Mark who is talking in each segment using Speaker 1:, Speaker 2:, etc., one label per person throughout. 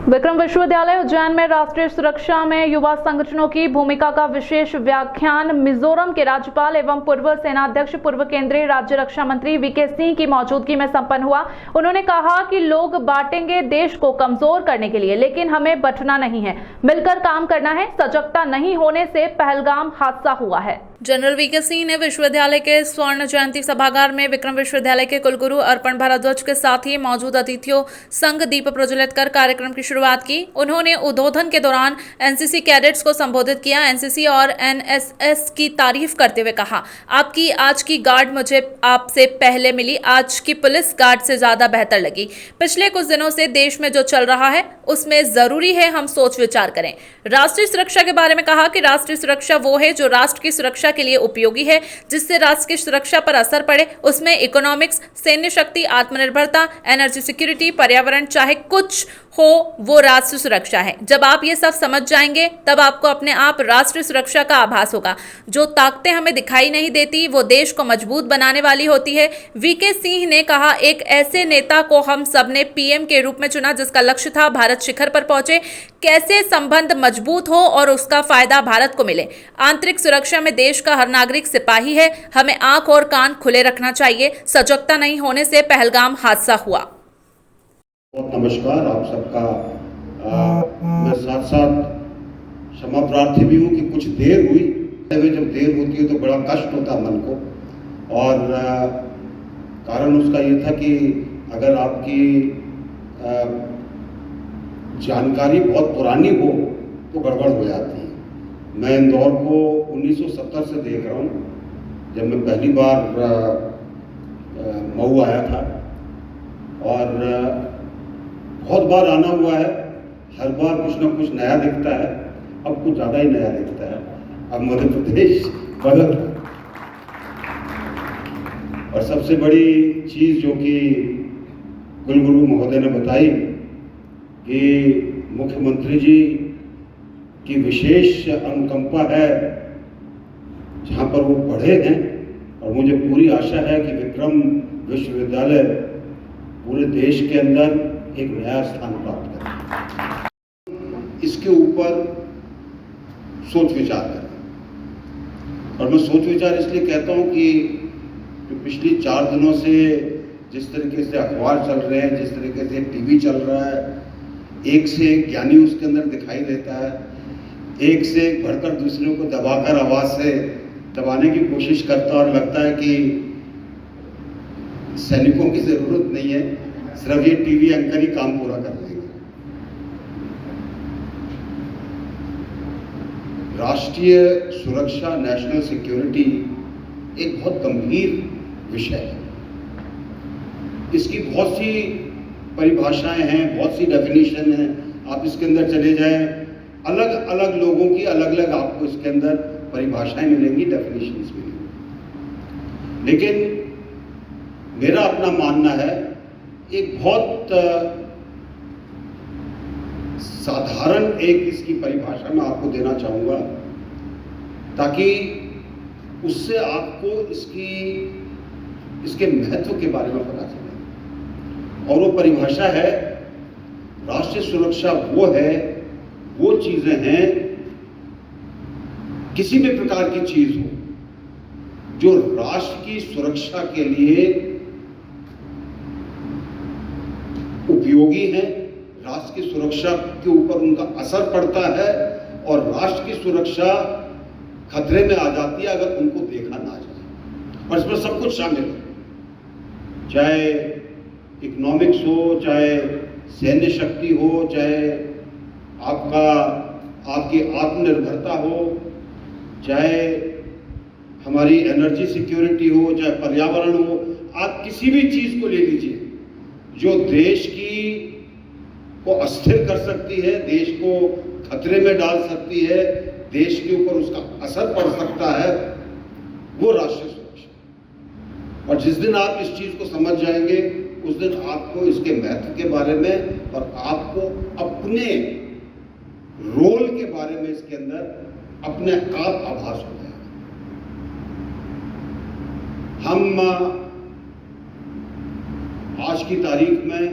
Speaker 1: विक्रम विश्वविद्यालय उज्जैन में राष्ट्रीय सुरक्षा में युवा संगठनों की भूमिका का विशेष व्याख्यान मिजोरम के राज्यपाल एवं पूर्व सेनाध्यक्ष पूर्व केंद्रीय राज्य रक्षा मंत्री वीके सिंह की मौजूदगी में संपन्न हुआ। उन्होंने कहा कि लोग बांटेंगे देश को कमजोर करने के लिए, लेकिन हमें बंटना नहीं है, मिलकर काम करना है। सजगता नहीं होने से पहलगाम हादसा हुआ है। जनरल वीके सिंह ने विश्वविद्यालय के स्वर्ण जयंती सभागार में विक्रम विश्वविद्यालय के कुलगुरु अर्पण भारद्वाज के साथ ही मौजूद अतिथियों संग दीप प्रज्वलित कर कार्यक्रम की शुरुआत की। उन्होंने उद्बोधन के दौरान एनसीसी कैडेट्स को संबोधित किया। एनसीसी और एनएसएस की तारीफ करते हुए कहा, आपकी आज की गार्ड मुझे आपसे पहले मिली, आज की पुलिस गार्ड से ज्यादा बेहतर लगी। पिछले कुछ दिनों से देश में जो चल रहा है उसमें जरूरी है हम सोच विचार करें। राष्ट्रीय सुरक्षा के बारे में कहा कि राष्ट्रीय सुरक्षा वो है जो राष्ट्र की सुरक्षा के लिए उपयोगी है, जिससे राष्ट्र की सुरक्षा पर असर पड़े। उसमें इकोनॉमिक्स, सैन्य शक्ति, आत्मनिर्भरता, एनर्जी सिक्योरिटी, पर्यावरण, चाहे कुछ हो वो राष्ट्रीय सुरक्षा है। जब आप ये सब समझ जाएंगे तब आपको अपने आप राष्ट्रीय सुरक्षा का आभास होगा। जो ताकतें हमें दिखाई नहीं देती वो देश को मजबूत बनाने वाली होती है। वीके सिंह ने कहा, एक ऐसे नेता को हम सबने पीएम के रूप में चुना जिसका लक्ष्य था भारत शिखर पर पहुंचे। कैसे संबंध मजबूत हो और उसका फायदा भारत को मिले। आंतरिक सुरक्षा में देश का हर नागरिक सिपाही है, हमें आंख और कान खुले रखना चाहिए। सजगता नहीं होने से पहलगाम हादसा हुआ।
Speaker 2: बहुत नमस्कार आप सबका। मैं साथ साथ क्षमा प्रार्थी भी हूँ कि कुछ देर हुई। जब देर होती है तो बड़ा कष्ट होता है मन को, और कारण उसका ये था कि अगर आपकी जानकारी बहुत पुरानी हो तो गड़बड़ हो जाती है। मैं इंदौर को 1970 से देख रहा हूँ, जब मैं पहली बार मऊ आया था, और बहुत बार आना हुआ है। हर बार कुछ ना कुछ नया दिखता है, अब कुछ ज़्यादा ही नया दिखता है। अब मध्य प्रदेश बदल, और सबसे बड़ी चीज़ जो कि कुलगुरु महोदय ने बताई कि मुख्यमंत्री जी की विशेष अनुकंपा है जहाँ पर वो पढ़े हैं, और मुझे पूरी आशा है कि विक्रम विश्वविद्यालय पूरे देश के अंदर एक नया स्थान प्राप्त करें। इसके ऊपर सोच विचार करें, और मैं सोच विचार इसलिए कहता हूँ कि पिछली 4 दिनों से जिस तरीके से अखबार चल रहे हैं, जिस तरीके से टीवी चल रहा है, एक से एक ज्ञानी उसके अंदर दिखाई देता है, एक से एक बढ़कर दूसरे को दबाकर आवाज से दबाने की कोशिश करता है, और लगता है कि सैनिकों की जरूरत नहीं है, सिर्फ ये टीवी एंकर ही काम पूरा कर लेंगे। राष्ट्रीय सुरक्षा, नेशनल सिक्योरिटी एक बहुत गंभीर विषय है। इसकी बहुत सी परिभाषाएं हैं, बहुत सी डेफिनेशन हैं। आप इसके अंदर चले जाएं, अलग अलग लोगों की अलग अलग आपको इसके अंदर परिभाषाएं मिलेंगी, डेफिनेशंस मिलेंगी। लेकिन मेरा अपना मानना है, एक बहुत साधारण एक इसकी परिभाषा मैं आपको देना चाहूँगा, ताकि उससे आपको इसके महत्व के बारे में पता चले। और वो परिभाषा है, राष्ट्रीय सुरक्षा वो चीज़ें हैं, किसी भी प्रकार की चीज़ हो जो राष्ट्र की सुरक्षा के लिए उपयोगी है, राष्ट्र की सुरक्षा के ऊपर उनका असर पड़ता है, और राष्ट्र की सुरक्षा खतरे में आ जाती है अगर उनको देखा ना जाए। और इसमें सब कुछ शामिल है, चाहे इकोनॉमिक्स हो, चाहे सैन्य शक्ति हो, चाहे आपकी आत्मनिर्भरता हो, चाहे हमारी एनर्जी सिक्योरिटी हो, चाहे पर्यावरण हो। आप किसी भी चीज़ को ले लीजिए जो देश को अस्थिर कर सकती है, देश को खतरे में डाल सकती है, देश के ऊपर उसका असर पड़ सकता है, वो राष्ट्रीय सुरक्षा। और जिस दिन आप इस चीज़ को समझ जाएंगे, उस दिन आपको इसके महत्व के बारे में और आपको अपने रोल के बारे में इसके अंदर अपने आप आभास हो जाएगा। हम आज की तारीख में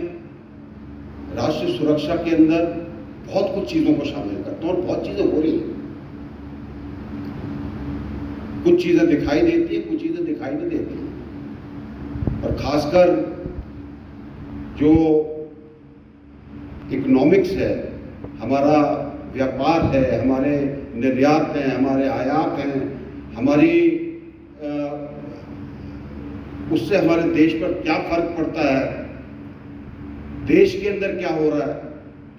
Speaker 2: राष्ट्रीय सुरक्षा के अंदर बहुत कुछ चीजों को शामिल करता हूं और बहुत चीजें हो रही हैं। कुछ चीजें दिखाई देती है, कुछ चीजें दिखाई नहीं देती। और खासकर जो इकोनॉमिक्स है, हमारा व्यापार है, हमारे निर्यात हैं, हमारे आयात हैं, हमारी उससे हमारे देश पर क्या फर्क पड़ता है, देश के अंदर क्या हो रहा है,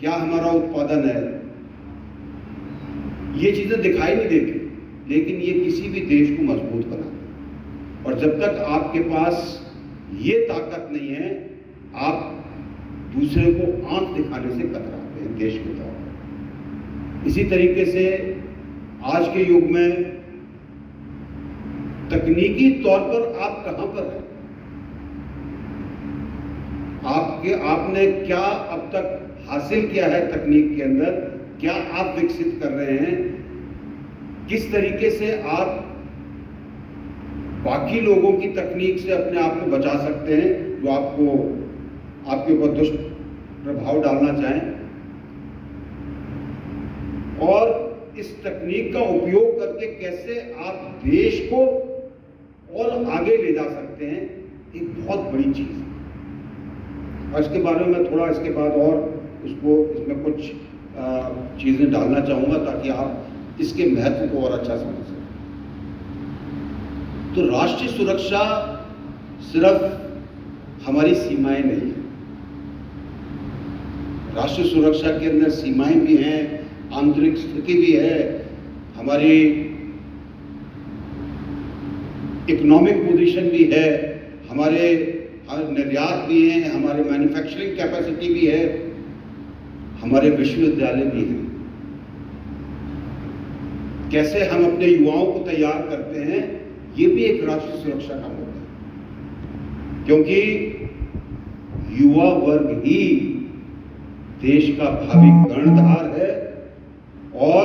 Speaker 2: क्या हमारा उत्पादन है, ये चीजें दिखाई नहीं देती, लेकिन ये किसी भी देश को मजबूत बनाती है। और जब तक आपके पास ये ताकत नहीं है, आप दूसरे को आंख दिखाने से कतराते हैं देश के तौर पर। इसी तरीके से आज के युग में तकनीकी तौर पर आप कहां पर हैं? आपने क्या अब तक हासिल किया है तकनीक के अंदर? क्या आप विकसित कर रहे हैं? किस तरीके से आप बाकी लोगों की तकनीक से अपने आप को बचा सकते हैं जो आपके ऊपर दुष्प्रभाव डालना चाहें? और इस तकनीक का उपयोग करके कैसे आप देश को और आगे ले जा सकते हैं, एक बहुत बड़ी चीज है। और इसके बारे में थोड़ा इसके बाद और इसमें कुछ चीजें डालना चाहूंगा ताकि आप इसके महत्व को और अच्छा समझ सकें। तो राष्ट्रीय सुरक्षा सिर्फ हमारी सीमाएं नहीं है। राष्ट्रीय सुरक्षा के अंदर सीमाएं भी हैं, आंतरिक स्थिति भी है, हमारी इकोनॉमिक पोजीशन भी है, हमारे निर्यात भी हैं, हमारे मैन्युफैक्चरिंग कैपेसिटी भी है, हमारे विश्वविद्यालय भी हैं। कैसे हम अपने युवाओं को तैयार करते हैं, ये भी एक राष्ट्रीय सुरक्षा का मुद्दा है, क्योंकि युवा वर्ग ही देश का भावी कर्णधार है और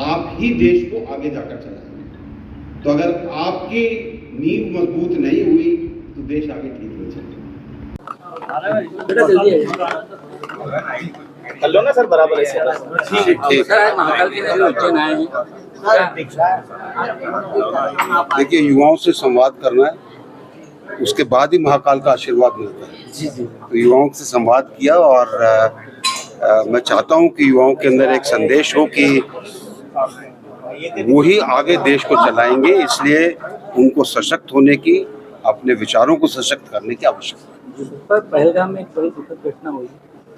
Speaker 2: आप ही देश को आगे जाकर चलाएंगे। तो अगर आपकी नींव मजबूत नहीं हुई तो देश आगे ठीक नहीं चलेगा।
Speaker 3: कर लो ना सर, बराबर है।
Speaker 4: ठीक है। महाकाल के उज्जैन आए हैं।
Speaker 2: देखिए, युवाओं से संवाद करना है, उसके बाद ही महाकाल का आशीर्वाद मिलता है।
Speaker 4: जी जी।
Speaker 2: तो युवाओं से संवाद किया और मैं चाहता हूं कि युवाओं के अंदर एक संदेश हो कि वो ही आगे देश को चलाएंगे, इसलिए उनको सशक्त होने की, अपने विचारों को सशक्त करने की आवश्यकता है।
Speaker 4: पर पहलगाम में एक बड़ी दुखद घटना हुई,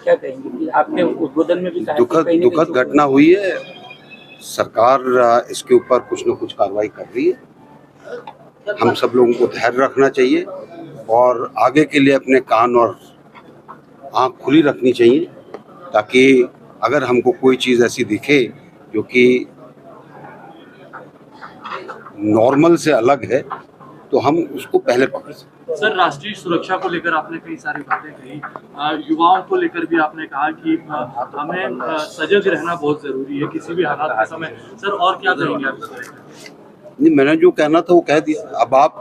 Speaker 4: क्या कहेंगे कि आपने उद्बोधन में भी कहा
Speaker 2: दुखद घटना हुई है। सरकार इसके ऊपर कुछ न कुछ कार्रवाई कर रही है। हम सब लोगों को धैर्य रखना चाहिए और आगे के लिए अपने कान और आँख खुली रखनी चाहिए, ताकि अगर हमको कोई चीज़ ऐसी दिखे जो कि नॉर्मल से अलग है तो हम उसको पहले पकड़ सकते।
Speaker 5: सर, राष्ट्रीय सुरक्षा को लेकर आपने कई सारी बातें कही, युवाओं को लेकर भी आपने कहा कि हमें सजग रहना बहुत जरूरी है किसी भी हालात के समय। सर, और क्या कहेंगे आप?
Speaker 2: नहीं, मैंने जो कहना था वो कह दिया। अब आप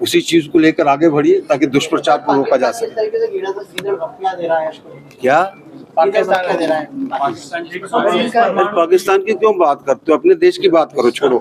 Speaker 2: उसी चीज को लेकर आगे बढ़िए ताकि दुष्प्रचार को रोका जा सके। क्या पाकिस्तान की क्यों बात करते हो? अपने देश की बात करो, छोड़ो।